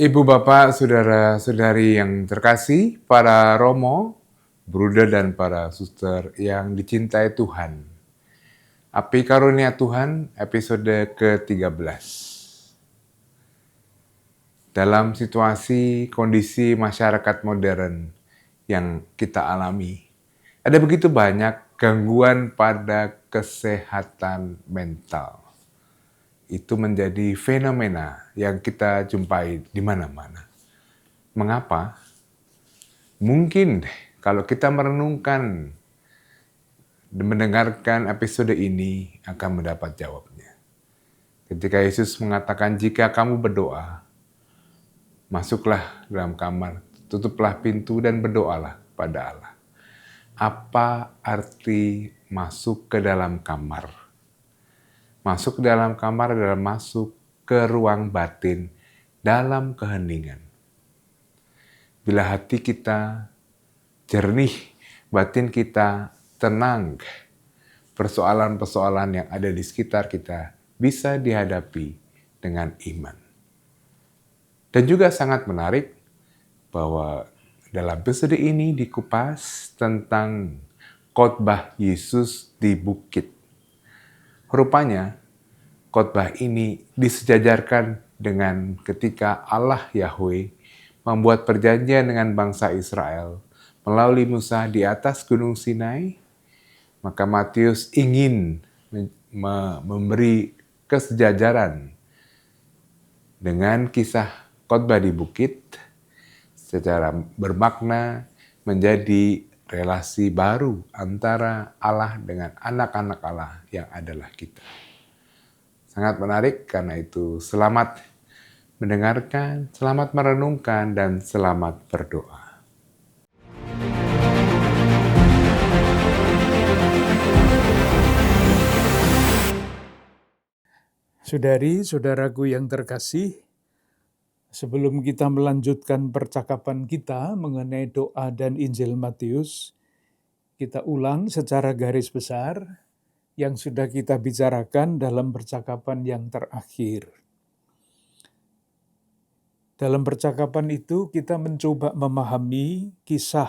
Ibu, Bapak, Saudara-saudari yang terkasih, para Romo, Bruder dan para suster yang dicintai Tuhan. Api Karunia Tuhan, episode ke-13. Dalam situasi kondisi masyarakat modern yang kita alami, ada begitu banyak gangguan pada kesehatan mental. Itu menjadi fenomena yang kita jumpai di mana-mana. Mengapa? Mungkin kalau kita merenungkan dan mendengarkan episode ini akan mendapat jawabnya. Ketika Yesus mengatakan, jika kamu berdoa, masuklah dalam kamar, tutuplah pintu dan berdoalah pada Allah. Apa arti masuk ke dalam kamar? Masuk ke dalam kamar adalah masuk ke ruang batin dalam keheningan. Bila hati kita jernih, batin kita tenang, persoalan-persoalan yang ada di sekitar kita bisa dihadapi dengan iman. Dan juga sangat menarik bahwa dalam episode ini dikupas tentang khotbah Yesus di bukit. Rupanya khotbah ini disejajarkan dengan ketika Allah Yahweh membuat perjanjian dengan bangsa Israel melalui Musa di atas Gunung Sinai. Maka Matius ingin memberi kesejajaran dengan kisah khotbah di bukit secara bermakna menjadi relasi baru antara Allah dengan anak-anak Allah yang adalah kita. Sangat menarik, karena itu selamat mendengarkan, selamat merenungkan, dan selamat berdoa. Saudari, saudaraku yang terkasih, sebelum kita melanjutkan percakapan kita mengenai doa dan Injil Matius, kita ulang secara garis besar yang sudah kita bicarakan dalam percakapan yang terakhir. Dalam percakapan itu kita mencoba memahami kisah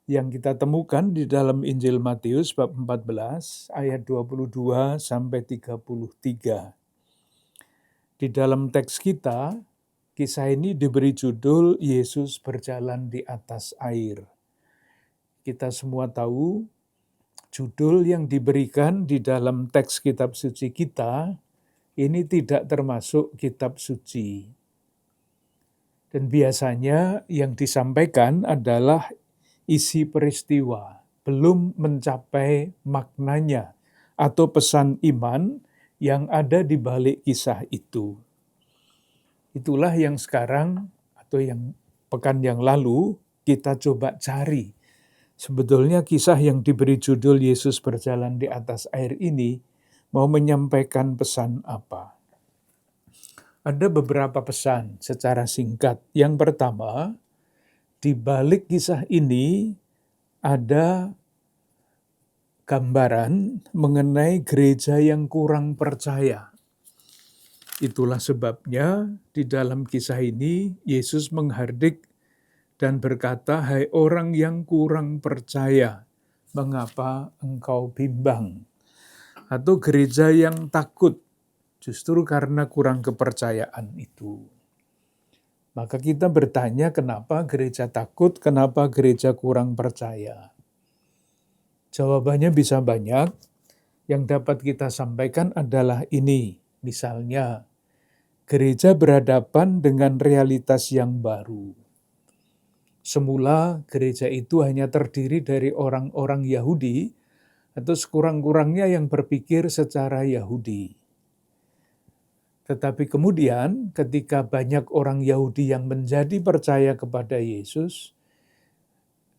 yang kita temukan di dalam Injil Matius bab 14 ayat 22 sampai 33. Di dalam teks kita, kisah ini diberi judul Yesus berjalan di atas air. Kita semua tahu judul yang diberikan di dalam teks kitab suci kita ini tidak termasuk kitab suci. Dan biasanya yang disampaikan adalah isi peristiwa, belum mencapai maknanya atau pesan iman yang ada di balik kisah itu. Itulah yang sekarang atau yang pekan yang lalu kita coba cari. Sebetulnya kisah yang diberi judul Yesus berjalan di atas air ini mau menyampaikan pesan apa? Ada beberapa pesan secara singkat. Yang pertama, di balik kisah ini ada gambaran mengenai gereja yang kurang percaya. Itulah sebabnya di dalam kisah ini Yesus menghardik dan berkata, "Hai orang yang kurang percaya, mengapa engkau bimbang?" Atau gereja yang takut, justru karena kurang kepercayaan itu. Maka kita bertanya, kenapa gereja takut, kenapa gereja kurang percaya? Jawabannya bisa banyak. Yang dapat kita sampaikan adalah ini. Misalnya, gereja berhadapan dengan realitas yang baru. Semula gereja itu hanya terdiri dari orang-orang Yahudi atau sekurang-kurangnya yang berpikir secara Yahudi. Tetapi kemudian ketika banyak orang Yahudi yang menjadi percaya kepada Yesus,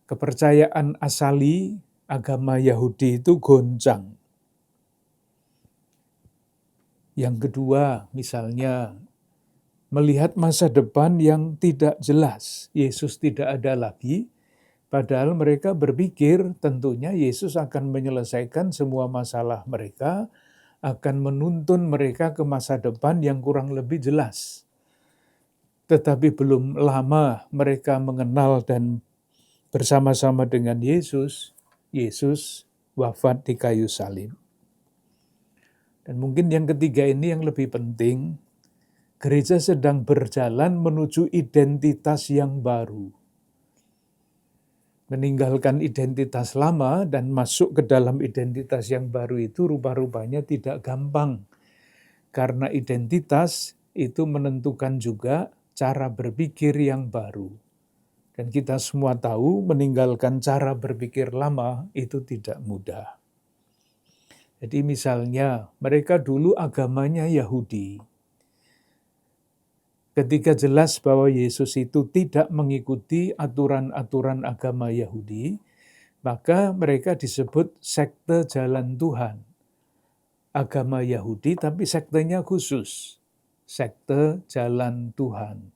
kepercayaan asali agama Yahudi itu goncang. Yang kedua, misalnya melihat masa depan yang tidak jelas, Yesus tidak ada lagi, padahal mereka berpikir tentunya Yesus akan menyelesaikan semua masalah mereka, akan menuntun mereka ke masa depan yang kurang lebih jelas. tetapi belum lama mereka mengenal dan bersama-sama dengan Yesus, Yesus wafat di kayu salib. Dan mungkin yang ketiga ini yang lebih penting, gereja sedang berjalan menuju identitas yang baru. Meninggalkan identitas lama dan masuk ke dalam identitas yang baru itu rupa-rupanya tidak gampang. Karena identitas itu menentukan juga cara berpikir yang baru. Dan kita semua tahu meninggalkan cara berpikir lama itu tidak mudah. Jadi misalnya mereka dulu agamanya Yahudi. Ketika jelas bahwa Yesus itu tidak mengikuti aturan-aturan agama Yahudi, maka mereka disebut sekte jalan Tuhan. Agama Yahudi tapi sektenya khusus, sekte jalan Tuhan.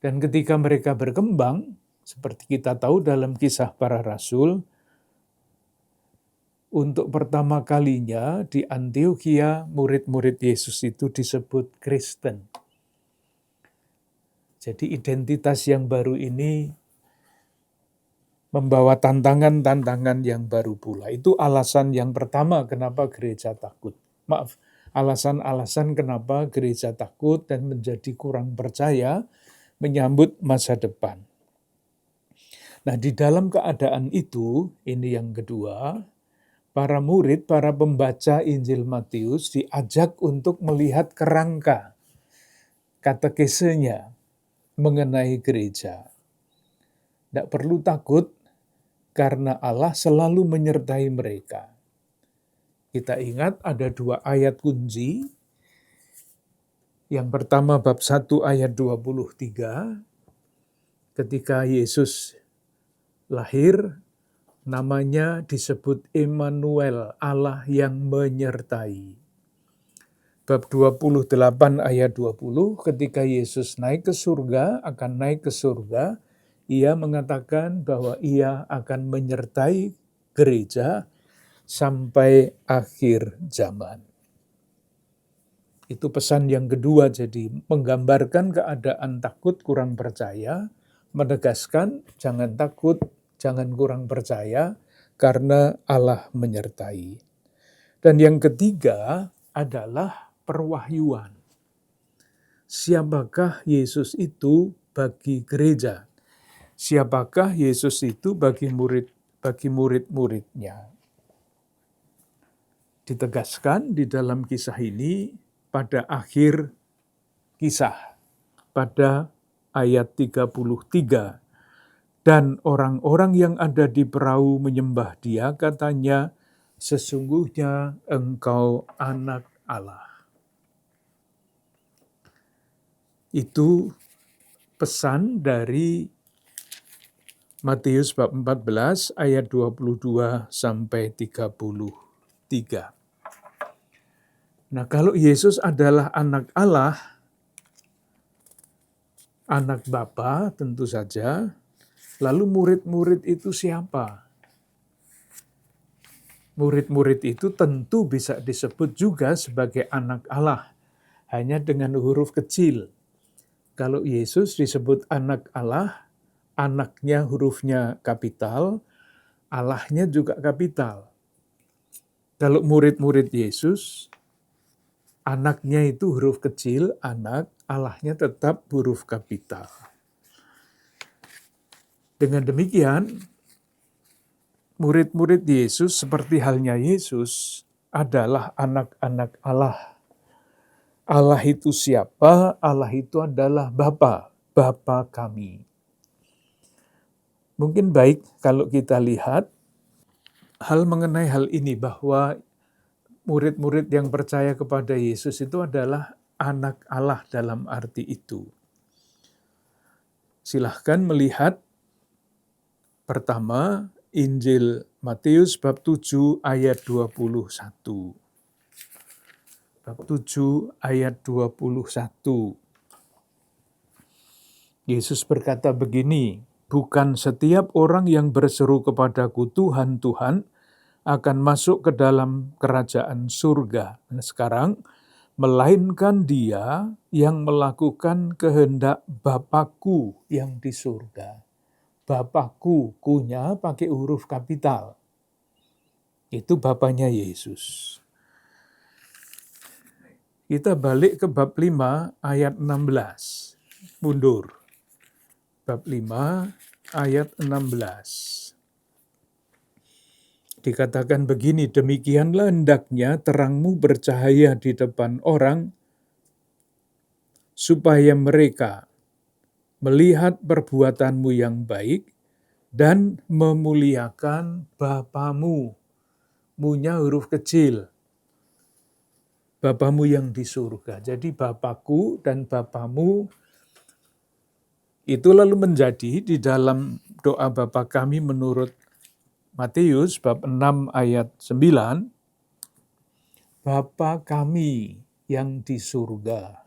Dan ketika mereka berkembang, seperti kita tahu dalam Kisah Para Rasul, untuk pertama kalinya di Antiokhia murid-murid Yesus itu disebut Kristen. Jadi identitas yang baru ini membawa tantangan-tantangan yang baru pula. Itu alasan yang pertama kenapa gereja takut. Alasan-alasan kenapa gereja takut dan menjadi kurang percaya menyambut masa depan. Nah, di dalam keadaan itu, ini yang kedua, para murid, para pembaca Injil Matius diajak untuk melihat kerangka katekesenya mengenai gereja. Tidak perlu takut karena Allah selalu menyertai mereka. Kita ingat ada 2 ayat kunci. Yang pertama bab 1 ayat 23. Ketika Yesus lahir, namanya disebut Immanuel, Allah yang menyertai. Bab 28 ayat 20, ketika Yesus naik ke surga, akan naik ke surga, ia mengatakan bahwa ia akan menyertai gereja sampai akhir zaman. Itu pesan yang kedua, jadi menggambarkan keadaan takut kurang percaya, menegaskan jangan takut, jangan kurang percaya, karena Allah menyertai. Dan yang ketiga adalah perwahyuan. Siapakah Yesus itu bagi gereja? Siapakah Yesus itu bagi murid-muridnya? Ditegaskan di dalam kisah ini pada akhir kisah, pada ayat 33. Dan orang-orang yang ada di perahu menyembah Dia, katanya, sesungguhnya engkau anak Allah. Itu pesan dari Matius bab 14 ayat 22 sampai 33. Nah, kalau Yesus adalah anak Allah, anak Bapa tentu saja, lalu murid-murid itu siapa? Murid-murid itu tentu bisa disebut juga sebagai anak Allah, hanya dengan huruf kecil. Kalau Yesus disebut anak Allah, anaknya hurufnya kapital, Allahnya juga kapital. Kalau murid-murid Yesus, anaknya itu huruf kecil, anak, Allahnya tetap huruf kapital. Dengan demikian, murid-murid Yesus seperti halnya Yesus adalah anak-anak Allah. Allah itu siapa? Allah itu adalah Bapa, Bapa kami. Mungkin baik kalau kita lihat hal mengenai hal ini, bahwa murid-murid yang percaya kepada Yesus itu adalah anak Allah dalam arti itu. Silahkan melihat pertama Injil Matius bab 7 ayat 21. Bab 7 ayat 21. Yesus berkata begini, bukan setiap orang yang berseru kepadaku Tuhan, Tuhan, akan masuk ke dalam kerajaan surga. Nah, sekarang melainkan dia yang melakukan kehendak Bapakku yang di surga. Bapakku, kunya pakai huruf kapital. Itu Bapaknya Yesus. Kita balik ke bab 5 ayat 16. Mundur. Bab 5 ayat 16. Dikatakan begini, demikianlah hendaknya terangmu bercahaya di depan orang, supaya mereka melihat perbuatanmu yang baik dan memuliakan Bapamu. Munya huruf kecil. Bapamu yang di surga. Jadi Bapakku dan Bapamu itu lalu menjadi di dalam doa Bapa kami menurut Matius bab 6 ayat 9, Bapa kami yang di surga.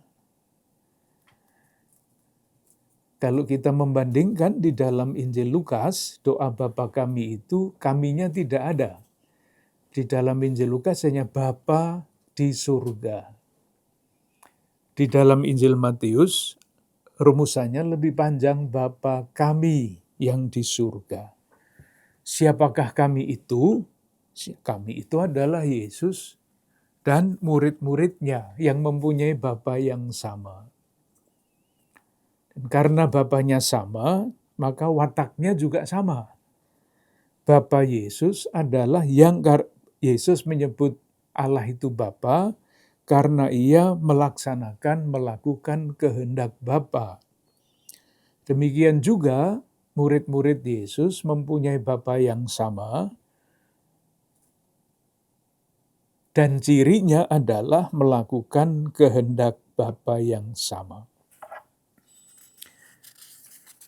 Kalau kita membandingkan di dalam Injil Lukas, doa Bapa kami itu kaminya tidak ada. Di dalam Injil Lukas hanya Bapa di surga. Di dalam Injil Matius, rumusannya lebih panjang, Bapa kami yang di surga. Siapakah kami itu? Kami itu adalah Yesus dan murid-muridnya yang mempunyai Bapa yang sama. Dan karena Bapanya sama, maka wataknya juga sama. Bapa Yesus adalah yang Yesus menyebut Allah itu Bapa karena ia melakukan kehendak Bapa. Demikian juga murid-murid Yesus mempunyai Bapa yang sama, dan cirinya adalah melakukan kehendak Bapa yang sama.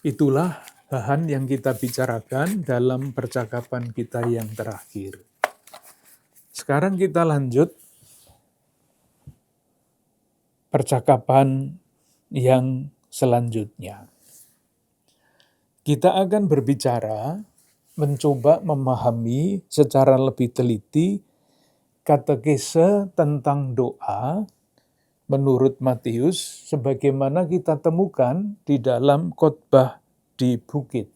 Itulah bahan yang kita bicarakan dalam percakapan kita yang terakhir. Sekarang kita lanjut percakapan yang selanjutnya. Kita akan berbicara, mencoba memahami secara lebih teliti katekese tentang doa menurut Matius sebagaimana kita temukan di dalam khotbah di bukit.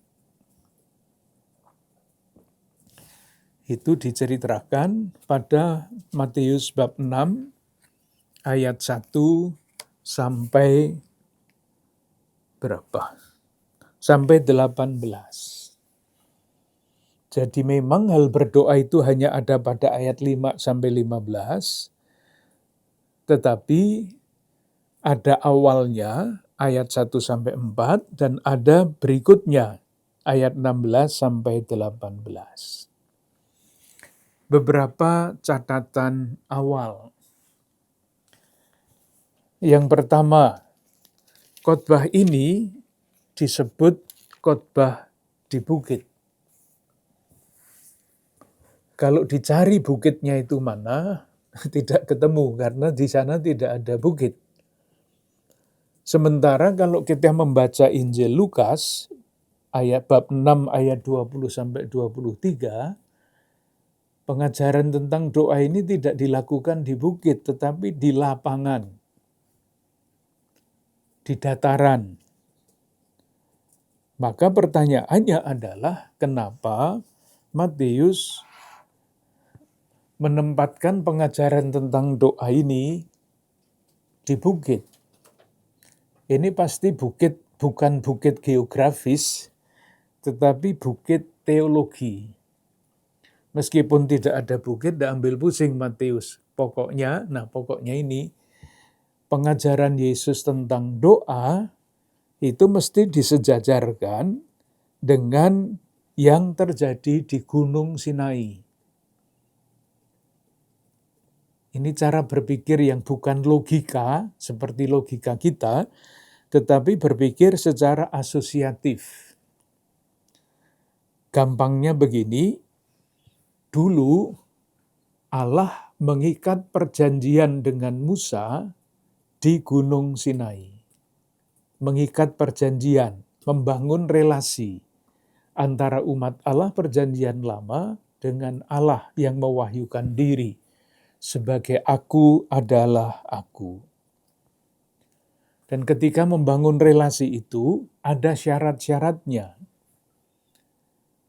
Itu diceritakan pada Matius bab 6 ayat 1 sampai berapa? Sampai 18. Jadi memang hal berdoa itu hanya ada pada ayat 5 sampai 15, tetapi ada awalnya ayat 1 sampai 4 dan ada berikutnya ayat 16 sampai 18. Beberapa catatan awal. Yang pertama, khotbah ini disebut khotbah di bukit. Kalau dicari bukitnya itu mana, tidak ketemu karena di sana tidak ada bukit. Sementara kalau kita membaca Injil Lukas ayat bab 6 ayat 20 sampai 23, pengajaran tentang doa ini tidak dilakukan di bukit tetapi di lapangan, di dataran. Maka pertanyaannya adalah kenapa Matius menempatkan pengajaran tentang doa ini di bukit. Ini pasti bukit, bukan bukit geografis, tetapi bukit teologi. Meskipun tidak ada bukit, tidak ambil pusing Matius. Pokoknya ini, pengajaran Yesus tentang doa itu mesti disejajarkan dengan yang terjadi di Gunung Sinai. Ini cara berpikir yang bukan logika, seperti logika kita, tetapi berpikir secara asosiatif. Gampangnya begini, dulu Allah mengikat perjanjian dengan Musa di Gunung Sinai. Mengikat perjanjian, membangun relasi antara umat Allah perjanjian lama dengan Allah yang mewahyukan diri sebagai aku adalah aku. Dan ketika membangun relasi itu, ada syarat-syaratnya.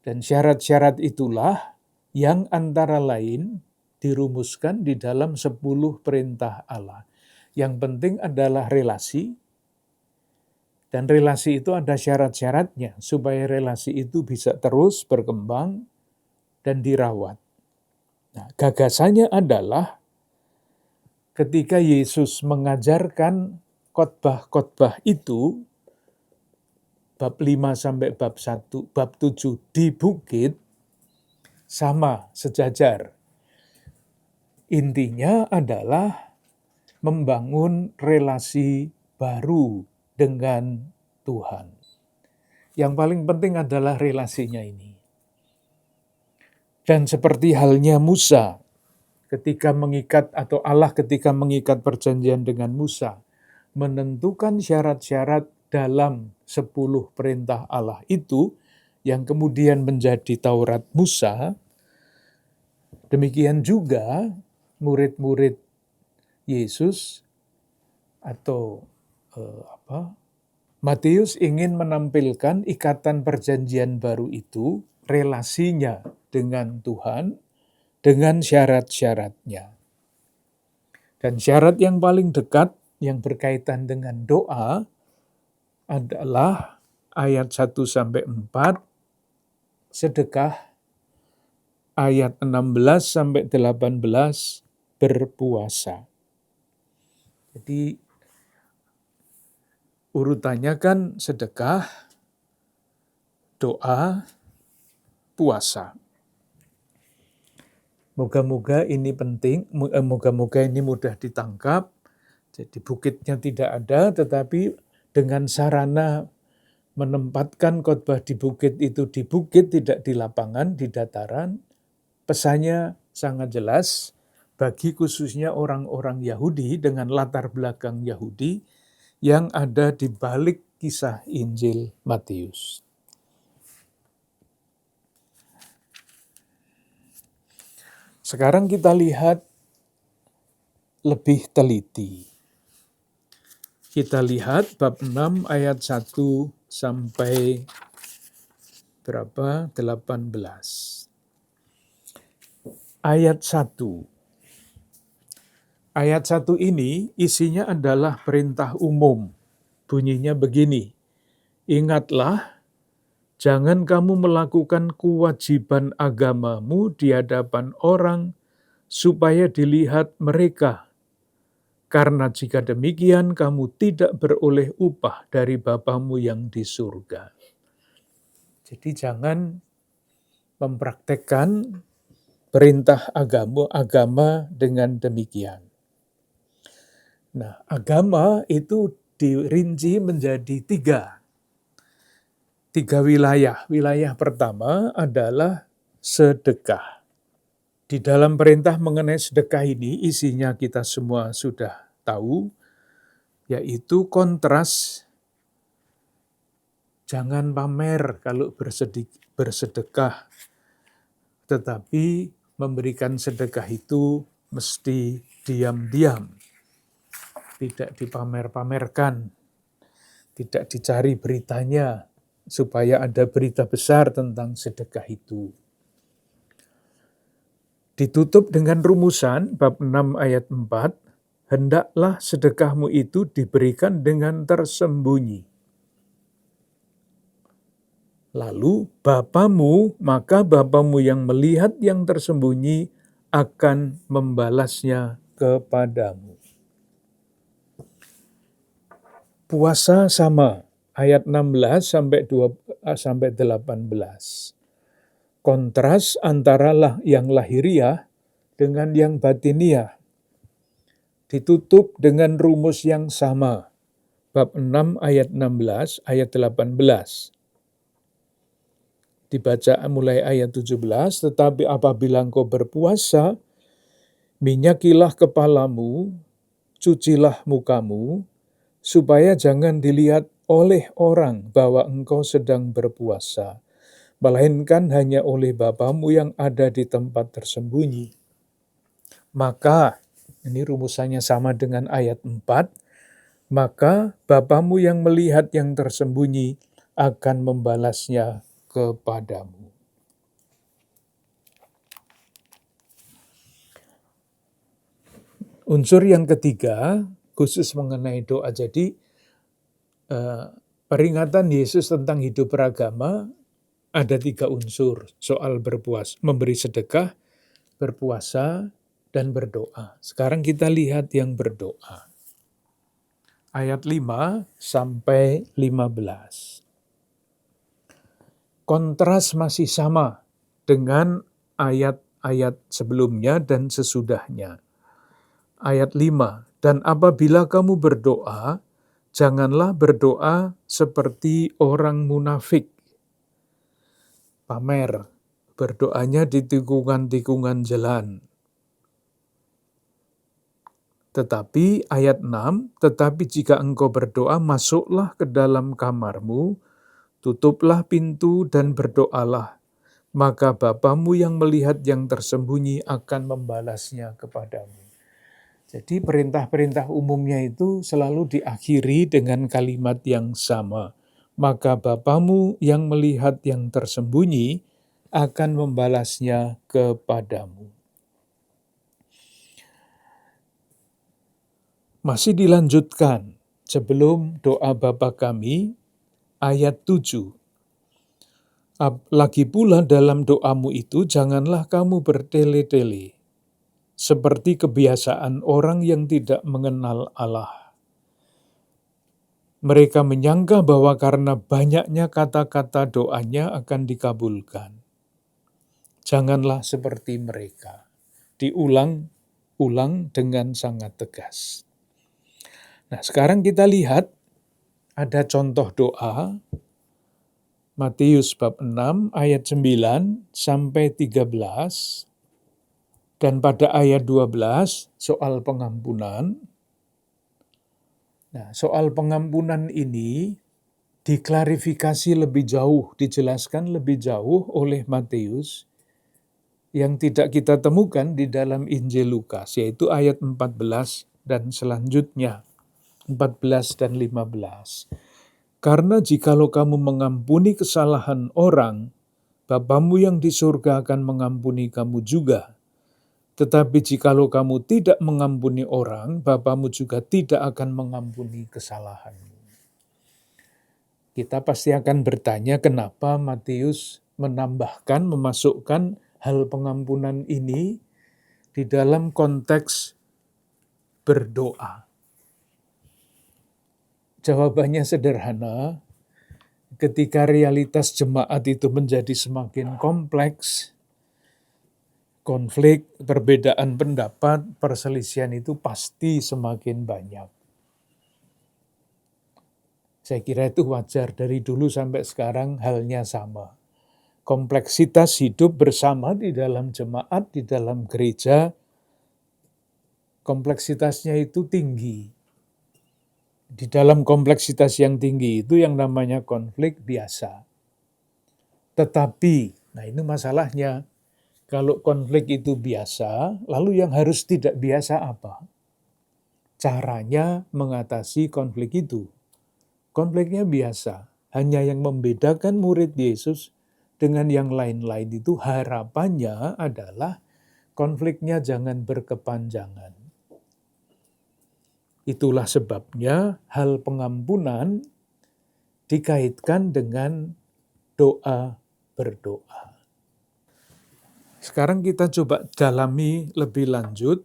Dan syarat-syarat itulah yang antara lain dirumuskan di dalam 10 perintah Allah. Yang penting adalah relasi, dan relasi itu ada syarat-syaratnya, supaya relasi itu bisa terus berkembang dan dirawat. Nah, gagasannya adalah ketika Yesus mengajarkan khotbah-khotbah itu, bab 5 sampai bab 1, bab 7 di bukit, sama, sejajar. Intinya adalah membangun relasi baru dengan Tuhan. Yang paling penting adalah relasinya ini. Dan seperti halnya Musa, ketika mengikat, atau Allah ketika mengikat perjanjian dengan Musa, menentukan syarat-syarat dalam 10 perintah Allah itu, yang kemudian menjadi Taurat Musa, demikian juga murid-murid Yesus atau Matius ingin menampilkan ikatan perjanjian baru itu, relasinya dengan Tuhan, dengan syarat-syaratnya. Dan syarat yang paling dekat yang berkaitan dengan doa adalah ayat 1 sampai 4, sedekah, ayat 16 sampai 18, berpuasa. Jadi urutannya kan sedekah, doa, puasa. Moga-moga ini penting, moga-moga ini mudah ditangkap. Jadi bukitnya tidak ada, tetapi dengan sarana menempatkan khotbah di bukit itu di bukit, tidak di lapangan, di dataran, pesannya sangat jelas bagi khususnya orang-orang Yahudi dengan latar belakang Yahudi yang ada di balik kisah Injil Matius. Sekarang kita lihat lebih teliti. Kita lihat bab 6 ayat 1 sampai 18. Ayat 1. Ayat 1 ini isinya adalah perintah umum. Bunyinya begini, ingatlah, jangan kamu melakukan kewajiban agamamu di hadapan orang supaya dilihat mereka. Karena jika demikian kamu tidak beroleh upah dari Bapamu yang di surga. Jadi jangan mempraktekkan perintah agama dengan demikian. Nah, agama itu dirinci menjadi tiga wilayah. Wilayah pertama adalah sedekah. Di dalam perintah mengenai sedekah ini, isinya kita semua sudah tahu, yaitu kontras, jangan pamer kalau bersedekah, tetapi memberikan sedekah itu mesti diam-diam, tidak dipamer-pamerkan, tidak dicari beritanya, supaya ada berita besar tentang sedekah itu. Ditutup dengan rumusan bab 6 ayat 4, hendaklah sedekahmu itu diberikan dengan tersembunyi. Lalu maka Bapamu yang melihat yang tersembunyi akan membalasnya kepadamu. Puasa sama, ayat 16 sampai 18. Kontras antara yang lahiriah dengan yang batiniah. Ditutup dengan rumus yang sama. Bab 6 ayat 16, ayat 18. Dibaca mulai ayat 17, tetapi apabila engkau berpuasa, minyakilah kepalamu, cucilah mukamu, supaya jangan dilihat oleh orang bahwa engkau sedang berpuasa, melainkan hanya oleh Bapamu yang ada di tempat tersembunyi. Maka, ini rumusannya sama dengan ayat 4, maka Bapamu yang melihat yang tersembunyi akan membalasnya kepadamu. Unsur yang ketiga, khusus mengenai doa. Jadi, peringatan Yesus tentang hidup beragama ada 3 unsur. Soal memberi sedekah, berpuasa, dan berdoa. Sekarang kita lihat yang berdoa. Ayat 5 sampai 15. Kontras masih sama dengan ayat-ayat sebelumnya dan sesudahnya. Ayat 5, dan apabila kamu berdoa, janganlah berdoa seperti orang munafik. Pamer, berdoanya di tikungan-tikungan jalan. Tetapi ayat 6, tetapi jika engkau berdoa, masuklah ke dalam kamarmu, tutuplah pintu dan berdoalah, maka Bapamu yang melihat yang tersembunyi akan membalasnya kepadamu. Jadi perintah-perintah umumnya itu selalu diakhiri dengan kalimat yang sama. Maka Bapamu yang melihat yang tersembunyi akan membalasnya kepadamu. Masih dilanjutkan sebelum doa Bapa kami, ayat 7. Lagi pula dalam doamu itu janganlah kamu bertele-tele, seperti kebiasaan orang yang tidak mengenal Allah. Mereka menyangka bahwa karena banyaknya kata-kata doanya akan dikabulkan. Janganlah seperti mereka. Diulang-ulang dengan sangat tegas. Nah, sekarang kita lihat ada contoh doa Matius bab 6 ayat 9 sampai 13. Dan pada ayat 12, soal pengampunan. Nah, soal pengampunan ini diklarifikasi lebih jauh, dijelaskan lebih jauh oleh Matius yang tidak kita temukan di dalam Injil Lukas, yaitu ayat 14 dan selanjutnya, 14 dan 15. Karena jikalau kamu mengampuni kesalahan orang, Bapamu yang di surga akan mengampuni kamu juga. Tetapi jikalau kamu tidak mengampuni orang, Bapamu juga tidak akan mengampuni kesalahanmu. Kita pasti akan bertanya kenapa Matius memasukkan hal pengampunan ini di dalam konteks berdoa. Jawabannya sederhana, ketika realitas jemaat itu menjadi semakin kompleks, konflik, perbedaan pendapat, perselisihan itu pasti semakin banyak. Saya kira itu wajar, dari dulu sampai sekarang halnya sama. Kompleksitas hidup bersama di dalam jemaat, di dalam gereja, kompleksitasnya itu tinggi. Di dalam kompleksitas yang tinggi itu yang namanya konflik biasa. Tetapi, nah ini masalahnya, kalau konflik itu biasa, lalu yang harus tidak biasa apa? Caranya mengatasi konflik itu. Konfliknya biasa, hanya yang membedakan murid Yesus dengan yang lain-lain itu harapannya adalah konfliknya jangan berkepanjangan. Itulah sebabnya hal pengampunan dikaitkan dengan doa berdoa. Sekarang kita coba dalami lebih lanjut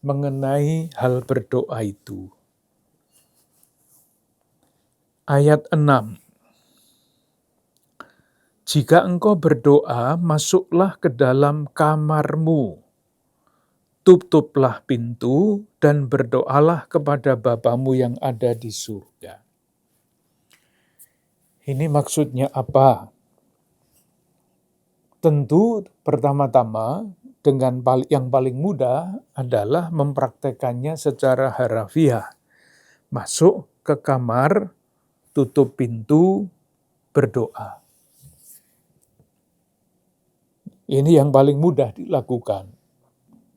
mengenai hal berdoa itu. Ayat 6. Jika engkau berdoa, masuklah ke dalam kamarmu, tutuplah pintu, dan berdoalah kepada Bapamu yang ada di surga. Ini maksudnya apa? Tentu pertama-tama dengan yang paling mudah adalah mempraktekannya secara harafiah. Masuk ke kamar, tutup pintu, berdoa. Ini yang paling mudah dilakukan.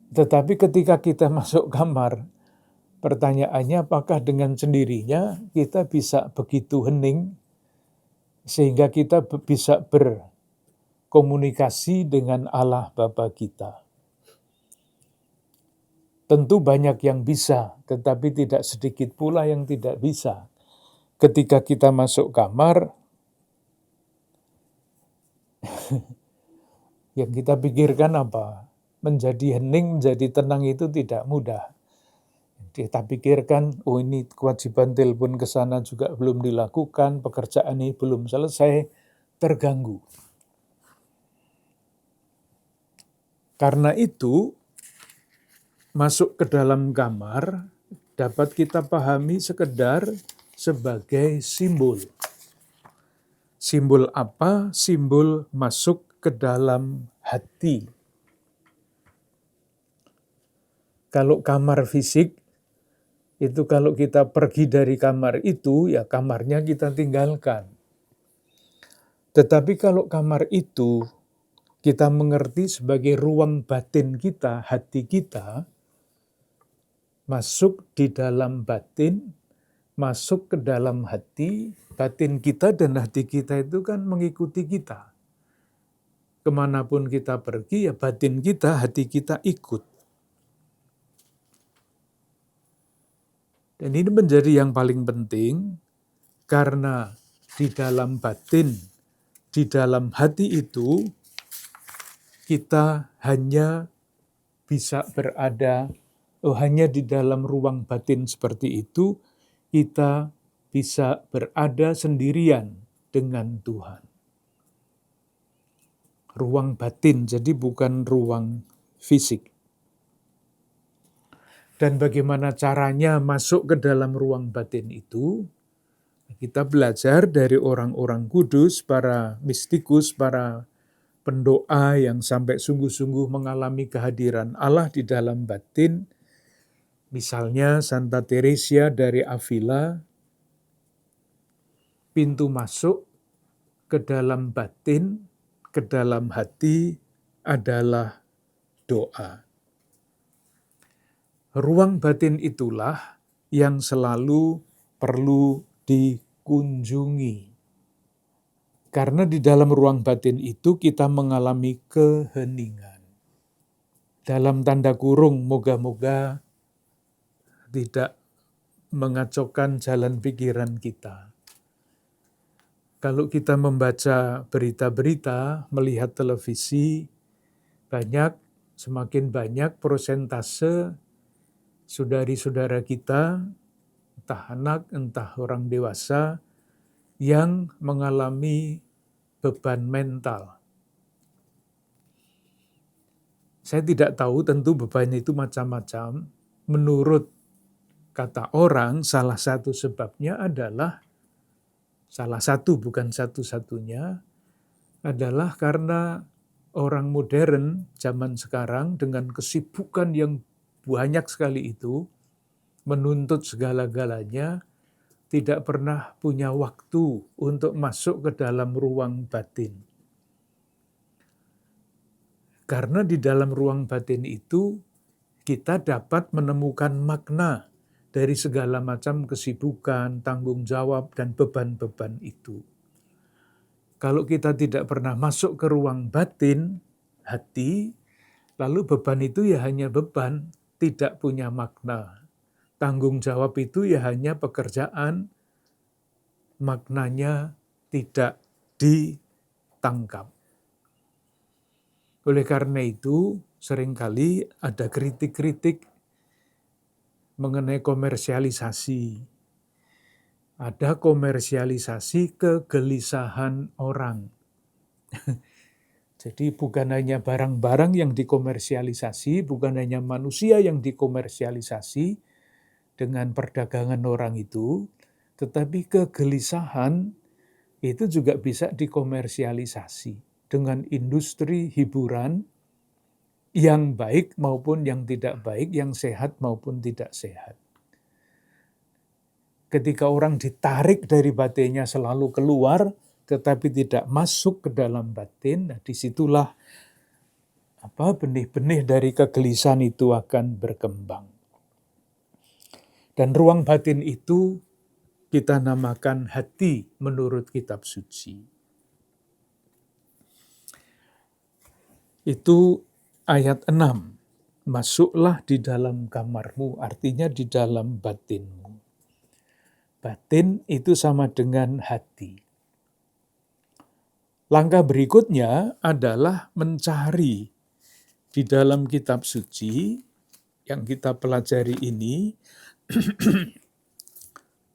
Tetapi ketika kita masuk kamar, pertanyaannya apakah dengan sendirinya kita bisa begitu hening sehingga kita bisa berkomunikasi dengan Allah Bapa kita. Tentu banyak yang bisa, tetapi tidak sedikit pula yang tidak bisa. Ketika kita masuk kamar, yang kita pikirkan apa? Menjadi hening, menjadi tenang itu tidak mudah. Kita pikirkan, oh ini kewajiban telepon ke sana juga belum dilakukan, pekerjaan ini belum selesai, terganggu. Karena itu, masuk ke dalam kamar dapat kita pahami sekedar sebagai simbol. Simbol apa? Simbol masuk ke dalam hati. Kalau kamar fisik, itu kalau kita pergi dari kamar itu, ya kamarnya kita tinggalkan. Tetapi kalau kamar itu kita mengerti sebagai ruang batin kita, hati kita, masuk di dalam batin, masuk ke dalam hati, batin kita dan hati kita itu kan mengikuti kita. Kemanapun kita pergi, ya batin kita, hati kita ikut. Dan ini menjadi yang paling penting, karena di dalam batin, di dalam hati itu, kita hanya bisa berada, hanya di dalam ruang batin seperti itu, kita bisa berada sendirian dengan Tuhan. Ruang batin, jadi bukan ruang fisik. Dan bagaimana caranya masuk ke dalam ruang batin itu? Kita belajar dari orang-orang kudus, para mistikus, para pendoa yang sampai sungguh-sungguh mengalami kehadiran Allah di dalam batin. Misalnya Santa Teresia dari Avila, pintu masuk ke dalam batin, ke dalam hati adalah doa. Ruang batin itulah yang selalu perlu dikunjungi. Karena di dalam ruang batin itu kita mengalami keheningan. Dalam tanda kurung, moga-moga tidak mengacaukan jalan pikiran kita. Kalau kita membaca berita-berita, melihat televisi, semakin banyak persentase saudari-saudara kita, entah anak, entah orang dewasa, yang mengalami beban mental. Saya tidak tahu, tentu beban itu macam-macam. Menurut kata orang, salah satu sebabnya adalah, salah satu bukan satu-satunya, adalah karena orang modern zaman sekarang dengan kesibukan yang banyak sekali itu, menuntut segala-galanya, tidak pernah punya waktu untuk masuk ke dalam ruang batin. Karena di dalam ruang batin itu, kita dapat menemukan makna dari segala macam kesibukan, tanggung jawab, dan beban-beban itu. Kalau kita tidak pernah masuk ke ruang batin, hati, lalu beban itu ya hanya beban, tidak punya makna. Tanggung jawab itu ya hanya pekerjaan, maknanya tidak ditangkap. Oleh karena itu, seringkali ada kritik-kritik mengenai komersialisasi. Ada komersialisasi kegelisahan orang. Jadi bukan hanya barang-barang yang dikomersialisasi, bukan hanya manusia yang dikomersialisasi dengan perdagangan orang itu, tetapi kegelisahan itu juga bisa dikomersialisasi dengan industri hiburan yang baik maupun yang tidak baik, yang sehat maupun tidak sehat. Ketika orang ditarik dari batinnya selalu keluar, tetapi tidak masuk ke dalam batin, nah disitulah benih-benih dari kegelisahan itu akan berkembang. Dan ruang batin itu kita namakan hati menurut kitab suci. Itu ayat 6. Masuklah di dalam kamarmu, artinya di dalam batinmu. Batin itu sama dengan hati. Langkah berikutnya adalah mencari di dalam kitab suci yang kita pelajari ini,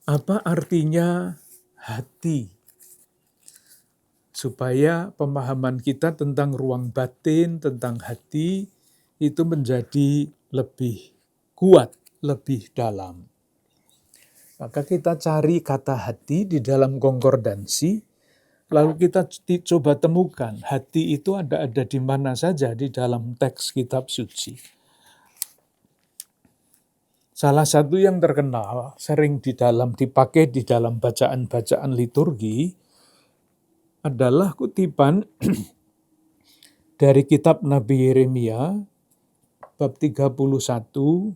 apa artinya hati? Supaya pemahaman kita tentang ruang batin, tentang hati, itu menjadi lebih kuat, lebih dalam. Maka kita cari kata hati di dalam konkordansi, lalu kita coba temukan hati itu ada di mana saja di dalam teks kitab suci. Salah satu yang terkenal, sering dipakai di dalam bacaan-bacaan liturgi, adalah kutipan dari kitab Nabi Yeremia, bab 31,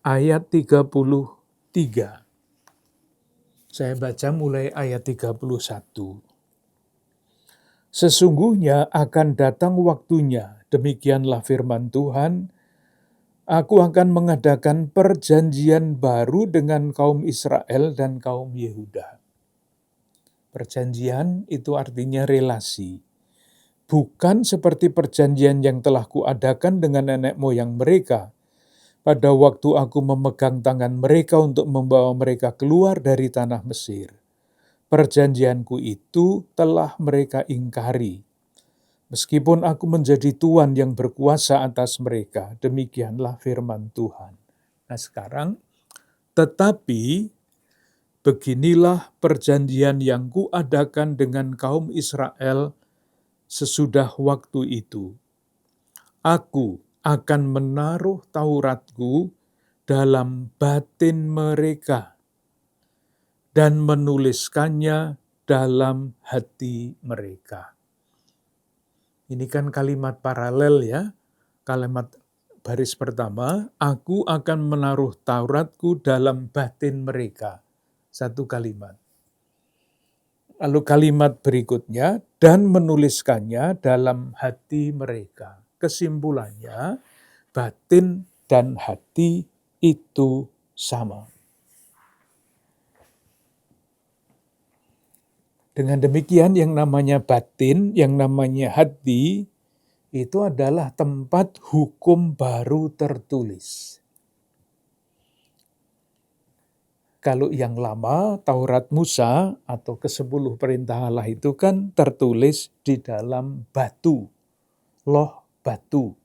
ayat 33. Saya baca mulai ayat 31. Sesungguhnya akan datang waktunya, demikianlah firman Tuhan, Aku akan mengadakan perjanjian baru dengan kaum Israel dan kaum Yehuda. Perjanjian itu artinya relasi. Bukan seperti perjanjian yang telah kuadakan dengan nenek moyang mereka, pada waktu aku memegang tangan mereka untuk membawa mereka keluar dari tanah Mesir. Perjanjianku itu telah mereka ingkari. Meskipun aku menjadi Tuhan yang berkuasa atas mereka, demikianlah firman Tuhan. Nah sekarang, tetapi beginilah perjanjian yang kuadakan dengan kaum Israel sesudah waktu itu. Aku akan menaruh Tauratku dalam batin mereka dan menuliskannya dalam hati mereka. Ini kan kalimat paralel ya, kalimat baris pertama, aku akan menaruh Tauratku dalam batin mereka. Satu kalimat. Lalu kalimat berikutnya, dan menuliskannya dalam hati mereka. Kesimpulannya, batin dan hati itu sama. Dengan demikian yang namanya batin, yang namanya hati, itu adalah tempat hukum baru tertulis. Kalau yang lama, Taurat Musa atau ke-10 perintah Allah itu kan tertulis di dalam batu, loh batu.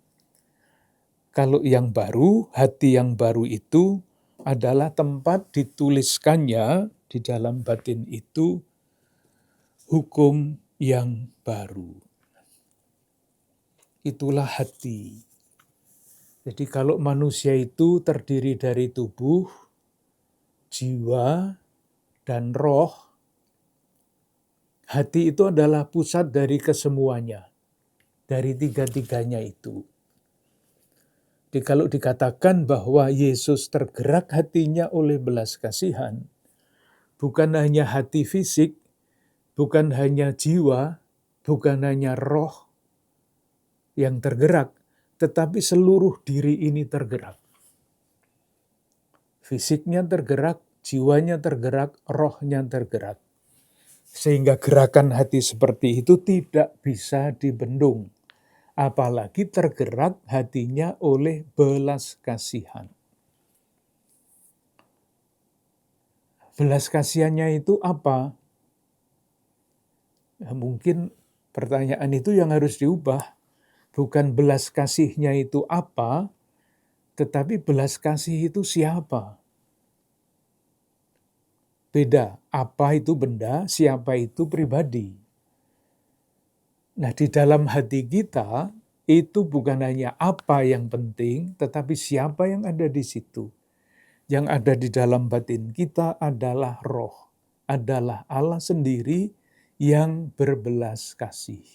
Kalau yang baru, hati yang baru itu adalah tempat dituliskannya di dalam batin itu hukum yang baru. Itulah hati. Jadi kalau manusia itu terdiri dari tubuh, jiwa, dan roh, hati itu adalah pusat dari kesemuanya, dari tiga-tiganya itu. Jadi kalau dikatakan bahwa Yesus tergerak hatinya oleh belas kasihan, bukan hanya hati fisik, bukan hanya jiwa, bukan hanya roh yang tergerak, tetapi seluruh diri ini tergerak. Fisiknya tergerak, jiwanya tergerak, rohnya tergerak. Sehingga gerakan hati seperti itu tidak bisa dibendung. Apalagi tergerak hatinya oleh belas kasihan. Belas kasihannya itu apa? Ya, mungkin pertanyaan itu yang harus diubah. Bukan belas kasihnya itu apa, tetapi belas kasih itu siapa? Beda, apa itu benda, siapa itu pribadi. Nah, di dalam hati kita, itu bukan hanya apa yang penting, tetapi siapa yang ada di situ. Yang ada di dalam batin kita adalah roh, adalah Allah sendiri yang berbelas kasih.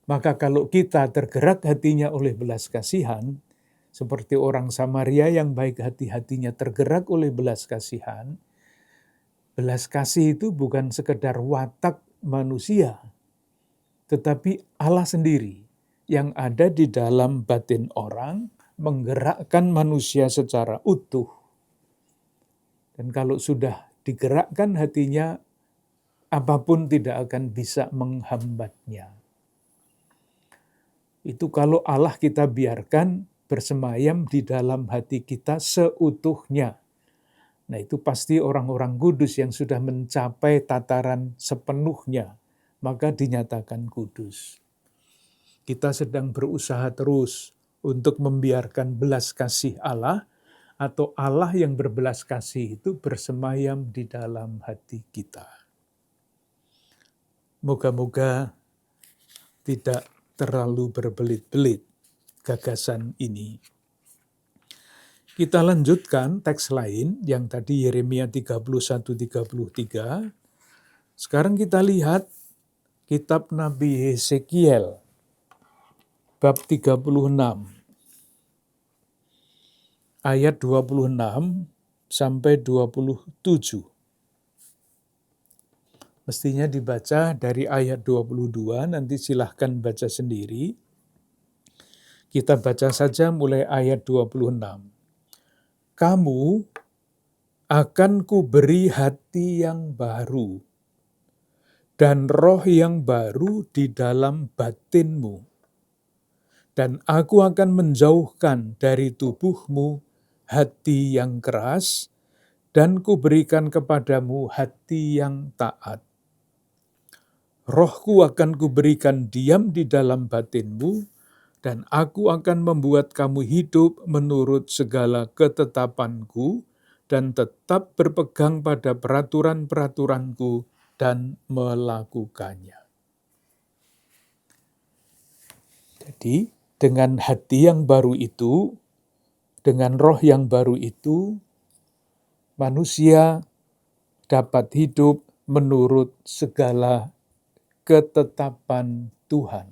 Maka kalau kita tergerak hatinya oleh belas kasihan, seperti orang Samaria yang baik hatinya tergerak oleh belas kasihan, belas kasih itu bukan sekedar watak manusia, tetapi Allah sendiri yang ada di dalam batin orang menggerakkan manusia secara utuh. Dan kalau sudah digerakkan hatinya, apapun tidak akan bisa menghambatnya. Itu kalau Allah kita biarkan bersemayam di dalam hati kita seutuhnya. Nah, itu pasti orang-orang kudus yang sudah mencapai tataran sepenuhnya, maka dinyatakan kudus. Kita sedang berusaha terus untuk membiarkan belas kasih Allah, atau Allah yang berbelas kasih itu bersemayam di dalam hati kita. Moga-moga tidak terlalu berbelit-belit gagasan ini. Kita lanjutkan teks lain yang tadi Yeremia 31-33. Sekarang kita lihat kitab Nabi Hesekiel bab 36 ayat 26 sampai 27. Mestinya dibaca dari ayat 22, nanti silahkan baca sendiri. Kita baca saja mulai ayat 26. Kamu akan kuberi hati yang baru, dan roh yang baru di dalam batinmu. Dan aku akan menjauhkan dari tubuhmu hati yang keras, dan kuberikan kepadamu hati yang taat. Rohku akan kuberikan diam di dalam batinmu, dan aku akan membuat kamu hidup menurut segala ketetapanku, dan tetap berpegang pada peraturan-peraturanku dan melakukannya. Jadi, dengan hati yang baru itu, dengan roh yang baru itu, manusia dapat hidup menurut segala ketetapan Tuhan.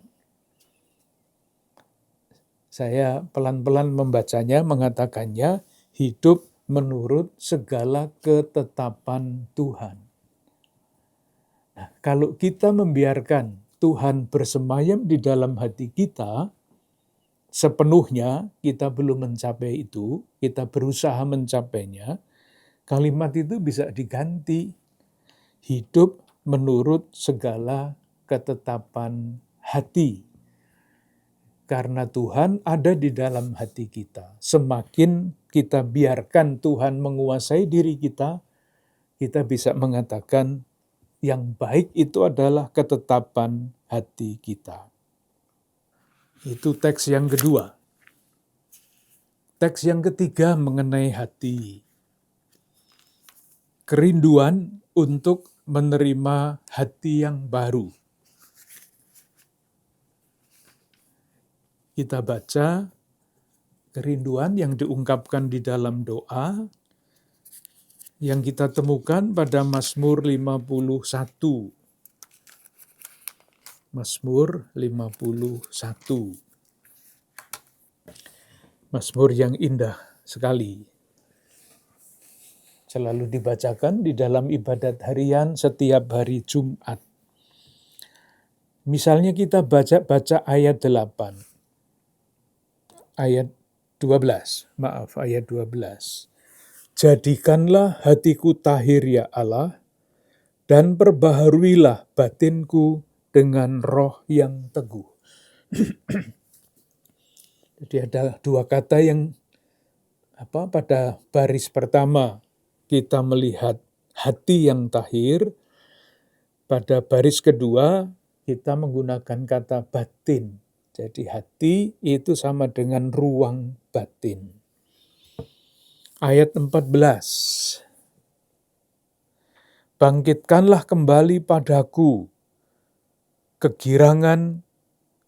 Saya pelan-pelan membacanya, mengatakannya, hidup menurut segala ketetapan Tuhan. Nah, kalau kita membiarkan Tuhan bersemayam di dalam hati kita, sepenuhnya kita belum mencapai itu, kita berusaha mencapainya, kalimat itu bisa diganti. Hidup menurut segala ketetapan hati. Karena Tuhan ada di dalam hati kita. Semakin kita biarkan Tuhan menguasai diri kita bisa mengatakan yang baik itu adalah ketetapan hati kita. Itu teks yang kedua. Teks yang ketiga mengenai hati. Kerinduan untuk menerima hati yang baru. Kita baca kerinduan yang diungkapkan di dalam doa yang kita temukan pada Mazmur 51. Mazmur 51. Mazmur yang indah sekali. Selalu dibacakan di dalam ibadat harian setiap hari Jumat. Misalnya kita baca ayat 8. Ayat 12. Jadikanlah hatiku tahir ya Allah, dan perbaharuilah batinku dengan roh yang teguh. Jadi ada dua kata yang pada baris pertama kita melihat hati yang tahir, pada baris kedua kita menggunakan kata batin. Jadi hati itu sama dengan ruang batin. Ayat 14. Bangkitkanlah kembali padaku kegirangan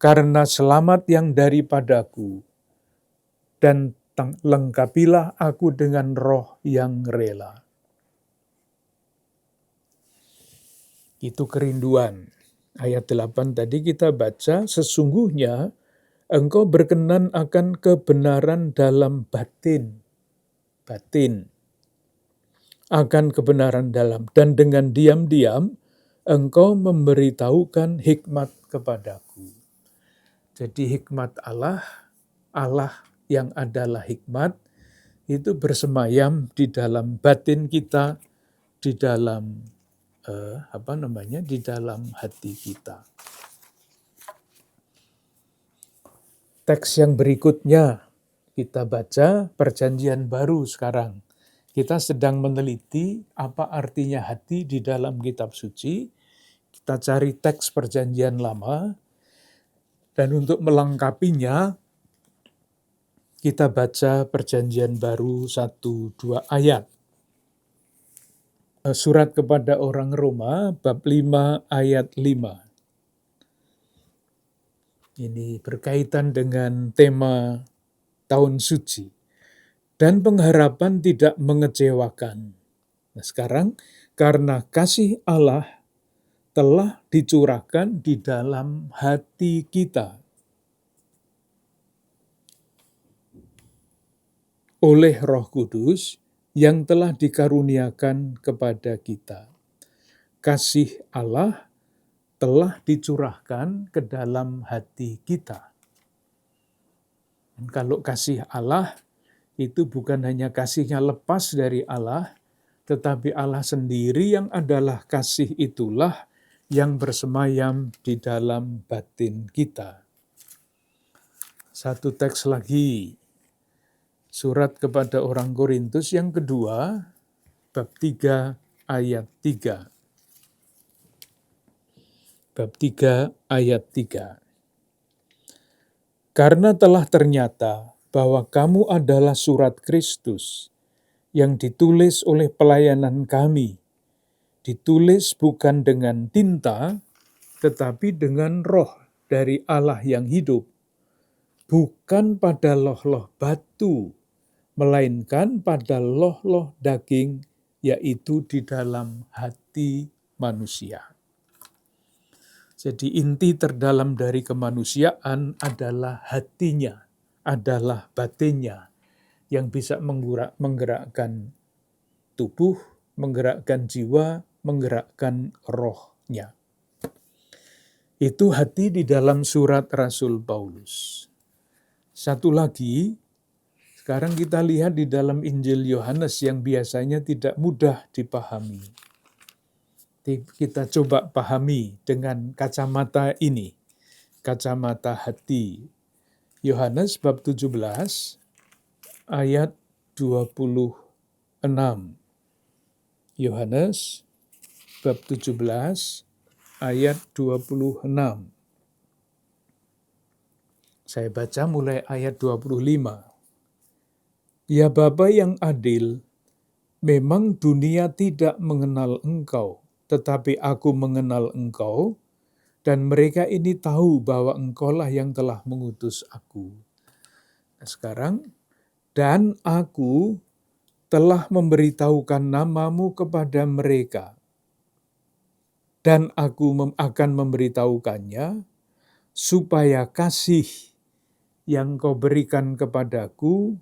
karena selamat yang daripadaku, dan lengkapilah aku dengan roh yang rela. Itu kerinduan Ayat 8 tadi kita baca, sesungguhnya engkau berkenan akan kebenaran dalam batin, akan kebenaran dalam, dan dengan diam-diam engkau memberitahukan hikmat kepadaku. Jadi hikmat Allah, Allah yang adalah hikmat, itu bersemayam di dalam batin kita, di dalam di dalam hati kita. Teks yang berikutnya kita baca Perjanjian Baru sekarang. Kita sedang meneliti apa artinya hati di dalam kitab suci. Kita cari teks Perjanjian Lama, dan untuk melengkapinya kita baca Perjanjian Baru 1-2 ayat. Surat kepada orang Roma bab 5 ayat 5. Ini berkaitan dengan tema tahun suci. Dan pengharapan tidak mengecewakan. Nah sekarang, karena kasih Allah telah dicurahkan di dalam hati kita oleh Roh Kudus yang telah dikaruniakan kepada kita. Kasih Allah telah dicurahkan ke dalam hati kita. Dan kalau kasih Allah itu bukan hanya kasihnya lepas dari Allah, tetapi Allah sendiri yang adalah kasih itulah yang bersemayam di dalam batin kita. Satu teks lagi, surat kepada orang Korintus yang kedua, bab 3 ayat 3. Bab 3 ayat 3. Karena telah ternyata bahwa kamu adalah surat Kristus yang ditulis oleh pelayanan kami, ditulis bukan dengan tinta, tetapi dengan roh dari Allah yang hidup, bukan pada loh-loh batu, melainkan pada loh-loh daging, yaitu di dalam hati manusia. Jadi inti terdalam dari kemanusiaan adalah hatinya, adalah batinnya, yang bisa menggerakkan tubuh, menggerakkan jiwa, menggerakkan rohnya. Itu hati di dalam surat Rasul Paulus. Satu lagi, sekarang kita lihat di dalam Injil Yohanes yang biasanya tidak mudah dipahami. Kita coba pahami dengan kacamata ini, kacamata hati. Yohanes bab 17 ayat 26. Yohanes bab 17 ayat 26. Saya baca mulai ayat 25. Ya Bapa yang adil, memang dunia tidak mengenal Engkau, tetapi aku mengenal Engkau, dan mereka ini tahu bahwa Engkaulah yang telah mengutus aku. Nah, sekarang, dan aku telah memberitahukan namamu kepada mereka, dan aku akan memberitahukannya, supaya kasih yang kau berikan kepadaku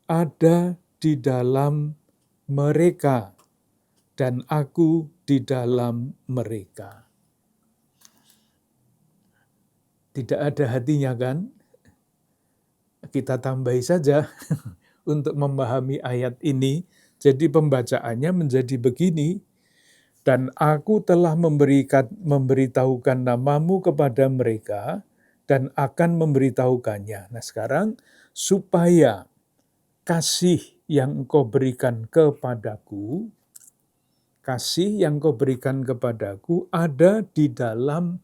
ada di dalam mereka, dan aku di dalam mereka. Tidak ada hatinya kan? Kita tambahi saja untuk memahami ayat ini. Jadi pembacaannya menjadi begini, dan aku telah memberitahukan namamu kepada mereka, dan akan memberitahukannya. Nah sekarang, supaya kasih yang engkau berikan kepadaku, kasih yang kau berikan kepadaku ada di dalam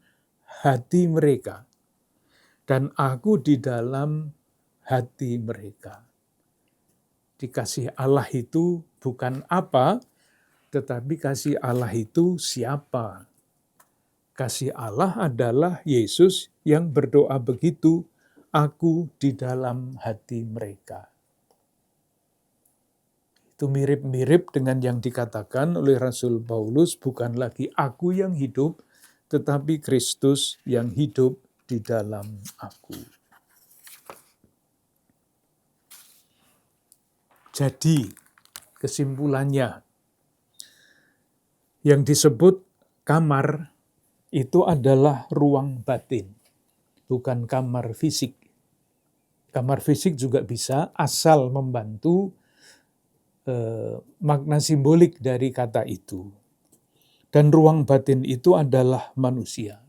hati mereka, dan aku di dalam hati mereka. Dikasih Allah itu bukan apa, tetapi kasih Allah itu siapa. Kasih Allah adalah Yesus yang berdoa begitu, aku di dalam hati mereka. Itu mirip-mirip dengan yang dikatakan oleh Rasul Paulus, bukan lagi aku yang hidup, tetapi Kristus yang hidup di dalam aku. Jadi, kesimpulannya, yang disebut kamar itu adalah ruang batin, bukan kamar fisik. Kamar fisik juga bisa asal membantu makna simbolik dari kata itu. Dan ruang batin itu adalah manusia.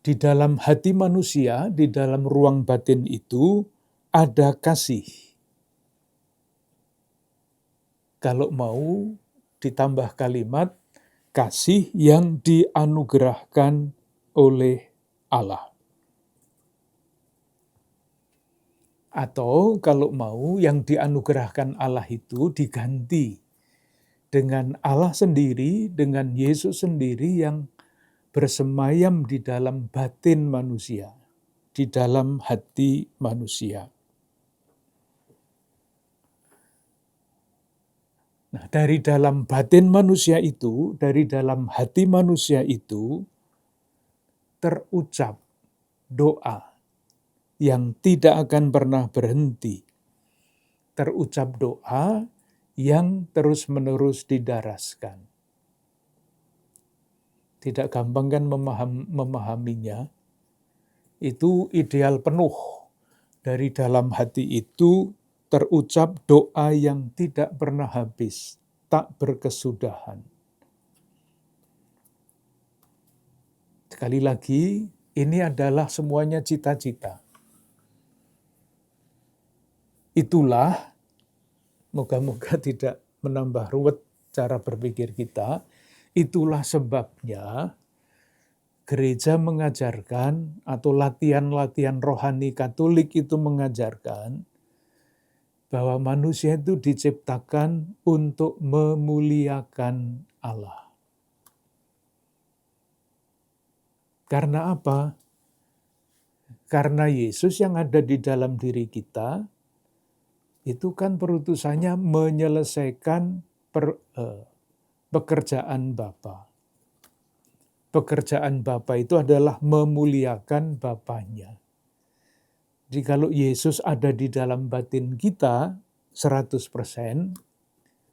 Di dalam hati manusia, di dalam ruang batin itu ada kasih. Kalau mau ditambah kalimat, kasih yang dianugerahkan oleh Allah. Atau kalau mau yang dianugerahkan Allah itu diganti dengan Allah sendiri, dengan Yesus sendiri yang bersemayam di dalam batin manusia, di dalam hati manusia. Nah, dari dalam batin manusia itu, dari dalam hati manusia itu, terucap doa yang tidak akan pernah berhenti. Terucap doa yang terus-menerus didaraskan. Tidak gampang kan memahaminya. Itu ideal penuh. Dari dalam hati itu terucap doa yang tidak pernah habis, tak berkesudahan. Sekali lagi, ini adalah semuanya cita-cita. Itulah, moga-moga tidak menambah ruwet cara berpikir kita, itulah sebabnya gereja mengajarkan atau latihan-latihan rohani Katolik itu mengajarkan bahwa manusia itu diciptakan untuk memuliakan Allah. Karena apa? Karena Yesus yang ada di dalam diri kita, itu kan perutusannya menyelesaikan pekerjaan Bapa. Pekerjaan Bapa itu adalah memuliakan Bapanya. Jadi kalau Yesus ada di dalam batin kita 100%,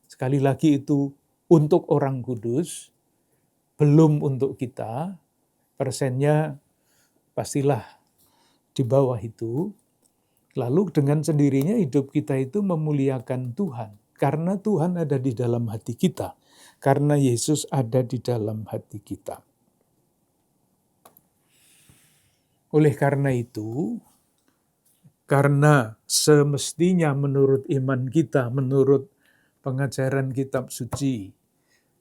sekali lagi itu untuk orang kudus, belum untuk kita, persennya pastilah di bawah itu. Lalu dengan sendirinya hidup kita itu memuliakan Tuhan. Karena Tuhan ada di dalam hati kita. Karena Yesus ada di dalam hati kita. Oleh karena itu, karena semestinya menurut iman kita, menurut pengajaran kitab suci,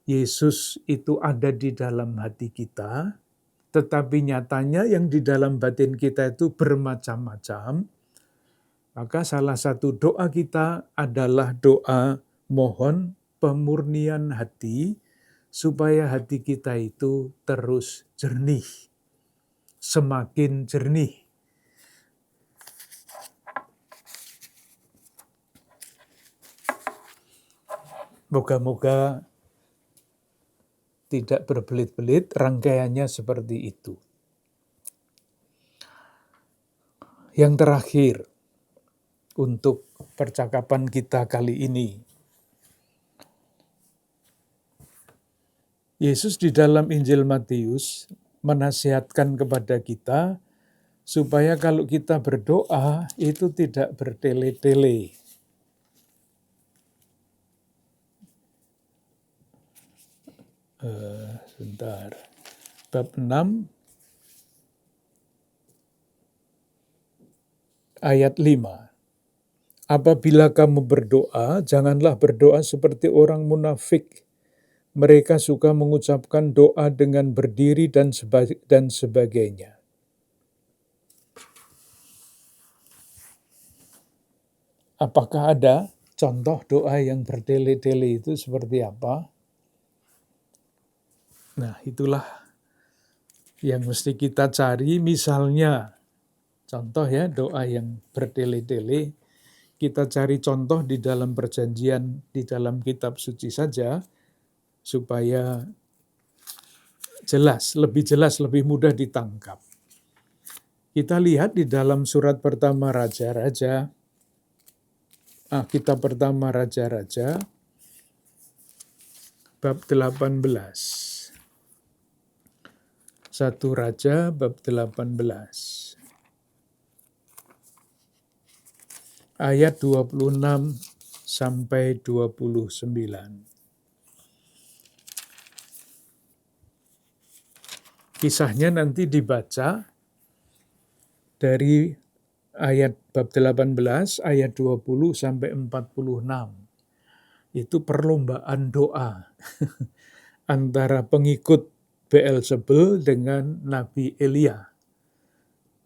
Yesus itu ada di dalam hati kita, tetapi nyatanya yang di dalam batin kita itu bermacam-macam, maka salah satu doa kita adalah doa mohon pemurnian hati, supaya hati kita itu terus jernih, semakin jernih. Moga-moga tidak berbelit-belit, rangkaiannya seperti itu. Yang terakhir, untuk percakapan kita kali ini. Yesus di dalam Injil Matius menasihatkan kepada kita supaya kalau kita berdoa itu tidak bertele-tele. Sebentar. Bab 6 ayat 5. Apabila kamu berdoa, janganlah berdoa seperti orang munafik. Mereka suka mengucapkan doa dengan berdiri dan sebagainya. Apakah ada contoh doa yang bertele-tele itu seperti apa? Nah, itulah yang mesti kita cari. Misalnya, contoh ya, doa yang bertele-tele. kita cari contoh di dalam perjanjian, di dalam kitab suci saja, supaya jelas, lebih mudah ditangkap. Kita lihat di dalam surat pertama Raja-Raja, kitab pertama Raja-Raja, bab 18. 1 Raja bab 18. Ayat 26 sampai 29. Kisahnya nanti dibaca dari ayat bab 18, ayat 20 sampai 46. Itu perlombaan doa antara pengikut Beelzebul dengan Nabi Elia.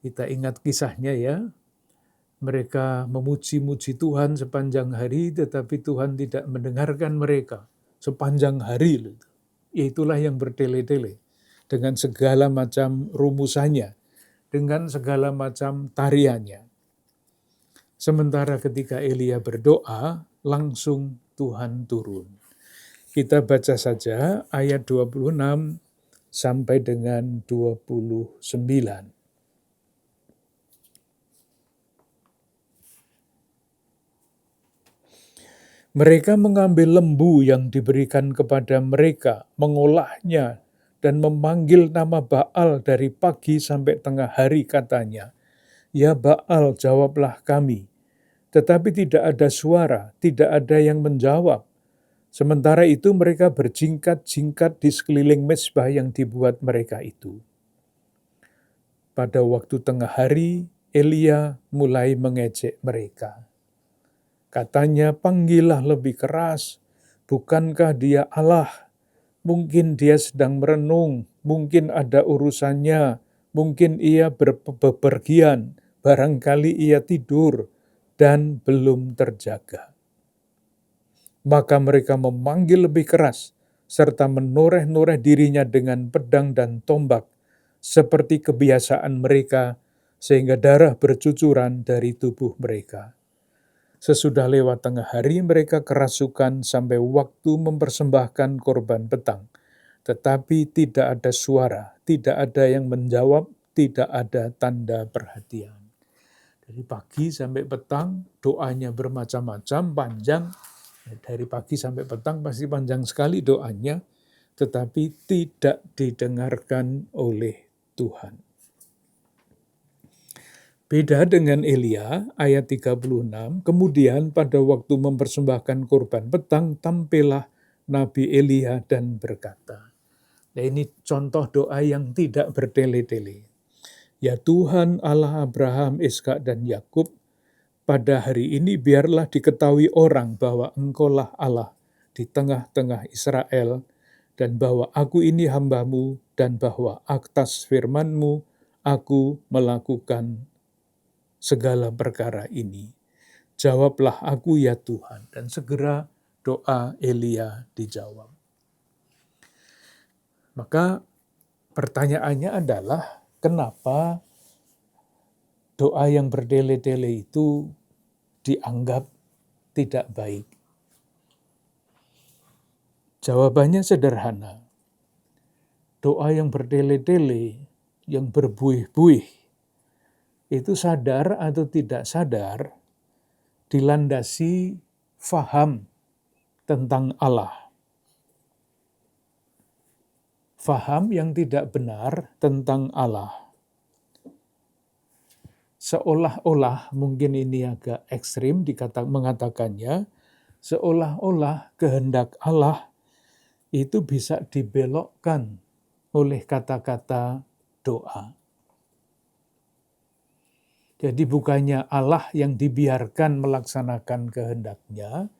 Kita ingat kisahnya ya. Mereka memuji-muji Tuhan sepanjang hari, tetapi Tuhan tidak mendengarkan mereka sepanjang hari. Itulah yang bertele-tele dengan segala macam rumusannya, dengan segala macam tariannya. Sementara ketika Elia berdoa, langsung Tuhan turun. Kita baca saja ayat 26 sampai dengan 29. Mereka mengambil lembu yang diberikan kepada mereka, mengolahnya, dan memanggil nama Baal dari pagi sampai tengah hari, katanya, "Ya Baal, jawablah kami." Tetapi tidak ada suara, tidak ada yang menjawab. Sementara itu mereka berjingkat-jingkat di sekeliling mezbah yang dibuat mereka itu. Pada waktu tengah hari, Elia mulai mengejek mereka. Katanya, "Panggillah lebih keras, bukankah dia Allah? Mungkin dia sedang merenung, mungkin ada urusannya, mungkin ia bepergian, barangkali ia tidur dan belum terjaga." Maka mereka memanggil lebih keras, serta menoreh-noreh dirinya dengan pedang dan tombak, seperti kebiasaan mereka, sehingga darah bercucuran dari tubuh mereka. Sesudah lewat tengah hari, mereka kerasukan sampai waktu mempersembahkan korban petang. Tetapi tidak ada suara, tidak ada yang menjawab, tidak ada tanda perhatian. Dari pagi sampai petang, doanya bermacam-macam, panjang. Dari pagi sampai petang pasti panjang sekali doanya, tetapi tidak didengarkan oleh Tuhan. Beda dengan Elia, ayat 36, kemudian pada waktu mempersembahkan korban petang, tampillah Nabi Elia dan berkata. Nah, ini contoh doa yang tidak bertele-tele. "Ya Tuhan Allah Abraham, Ishak dan Yakub, pada hari ini biarlah diketahui orang bahwa Engkaulah Allah di tengah-tengah Israel, dan bahwa aku ini hamba-Mu, dan bahwa atas firman-Mu aku melakukan segala perkara ini. Jawablah aku ya Tuhan." Dan segera doa Elia dijawab. Maka pertanyaannya adalah, kenapa doa yang bertele-tele itu dianggap tidak baik? Jawabannya sederhana. Doa yang bertele-tele, yang berbuih-buih, itu sadar atau tidak sadar dilandasi faham tentang Allah. Faham yang tidak benar tentang Allah. Seolah-olah, mungkin ini agak ekstrim mengatakannya, seolah-olah kehendak Allah itu bisa dibelokkan oleh kata-kata doa. Jadi bukannya Allah yang dibiarkan melaksanakan kehendaknya,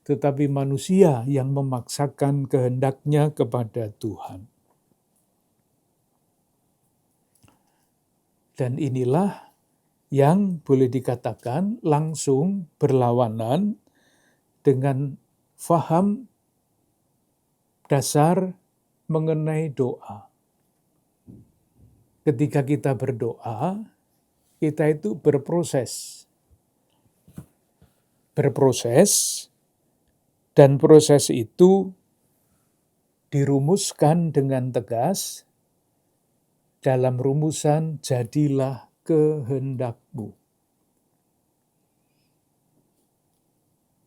tetapi manusia yang memaksakan kehendaknya kepada Tuhan. Dan inilah yang boleh dikatakan langsung berlawanan dengan faham dasar mengenai doa. Ketika kita berdoa, kita itu berproses. berproses, dan proses itu dirumuskan dengan tegas dalam rumusan jadilah kehendakmu.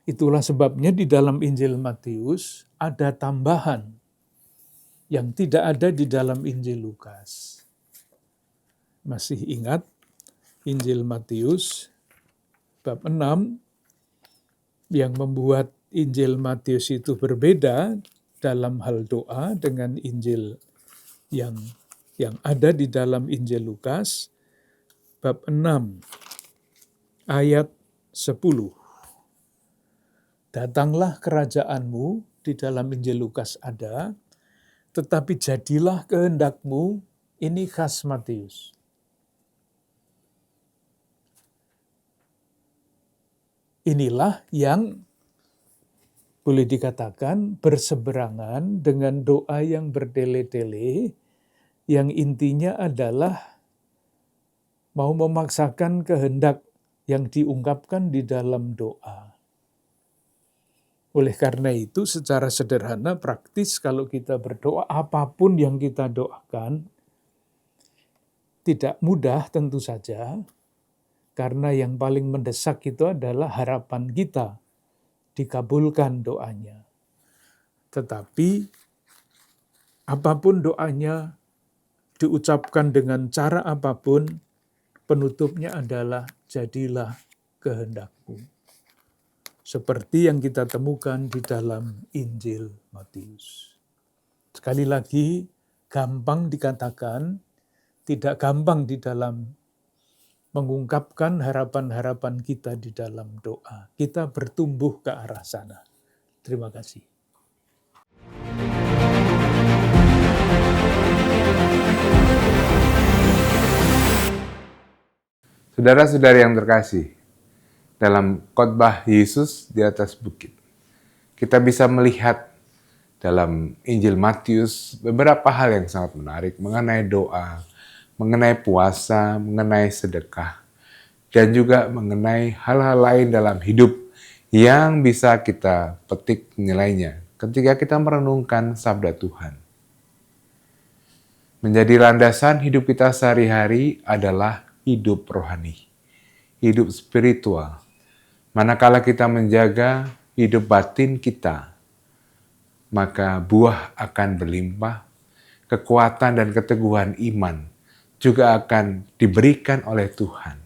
Itulah sebabnya di dalam Injil Matius ada tambahan yang tidak ada di dalam Injil Lukas. Masih ingat Injil Matius bab 6 yang membuat Injil Matius itu berbeda dalam hal doa dengan Injil yang ada di dalam Injil Lukas bab 6 ayat 10. Datanglah kerajaanmu, di dalam Injil Lukas ada, tetapi jadilah kehendakmu, ini khas Matius. Inilah yang boleh dikatakan berseberangan dengan doa yang bertele-tele, yang intinya adalah mau memaksakan kehendak yang diungkapkan di dalam doa. Oleh karena itu, secara sederhana, praktis, kalau kita berdoa, apapun yang kita doakan, tidak mudah tentu saja, karena yang paling mendesak itu adalah harapan kita dikabulkan doanya. Tetapi, apapun doanya, diucapkan dengan cara apapun, penutupnya adalah jadilah kehendakmu. Seperti yang kita temukan di dalam Injil Matius. Sekali lagi, gampang dikatakan, tidak gampang di dalam mengungkapkan harapan-harapan kita di dalam doa. Kita bertumbuh ke arah sana. Terima kasih. Saudara-saudari yang terkasih, dalam khotbah Yesus di atas bukit, kita bisa melihat dalam Injil Matius beberapa hal yang sangat menarik mengenai doa, mengenai puasa, mengenai sedekah, dan juga mengenai hal-hal lain dalam hidup yang bisa kita petik nilainya ketika kita merenungkan sabda Tuhan. Menjadi landasan hidup kita sehari-hari adalah hidup rohani, hidup spiritual. Manakala kita menjaga hidup batin kita, maka buah akan berlimpah, kekuatan dan keteguhan iman juga akan diberikan oleh Tuhan.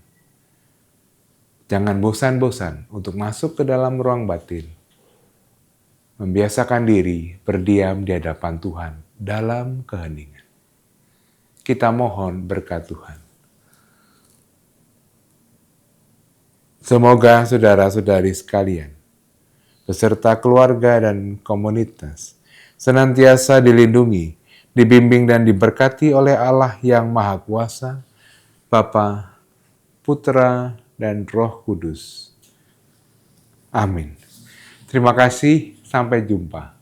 Jangan bosan-bosan untuk masuk ke dalam ruang batin, membiasakan diri berdiam di hadapan Tuhan dalam keheningan. Kita mohon berkat Tuhan. Semoga saudara-saudari sekalian, beserta keluarga dan komunitas, senantiasa dilindungi, dibimbing dan diberkati oleh Allah yang Maha Kuasa, Bapa, Putra, dan Roh Kudus. Amin. Terima kasih, sampai jumpa.